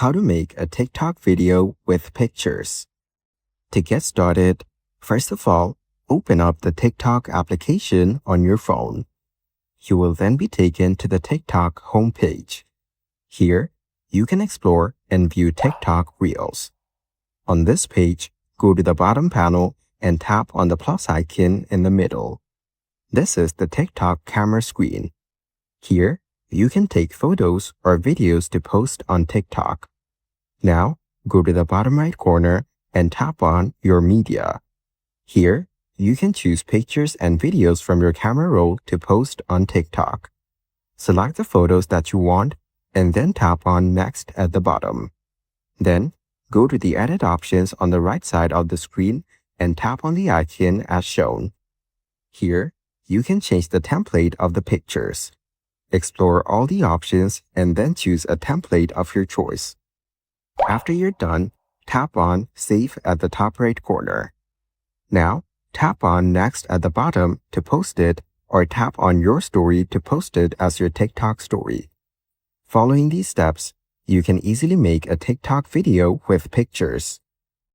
How to make a TikTok video with pictures. To get started, first of all, open up the TikTok application on your phone. You will then be taken to the TikTok homepage. Here, you can explore and view TikTok Reels. On this page, go to the bottom panel and tap on the plus icon in the middle. This is the TikTok camera screen. Here, you can take photos or videos to post on TikTok. Now, go to the bottom right corner and tap on Your Media. Here, you can choose pictures and videos from your camera roll to post on TikTok. Select the photos that you want and then tap on Next at the bottom. Then, go to the Edit options on the right side of the screen and tap on the icon as shown. Here, you can change the template of the pictures. Explore all the options and then choose a template of your choice. After you're done, tap on Save at the top right corner. Now, tap on Next at the bottom to post it, or tap on Your Story to post it as your TikTok story. Following these steps, you can easily make a TikTok video with pictures.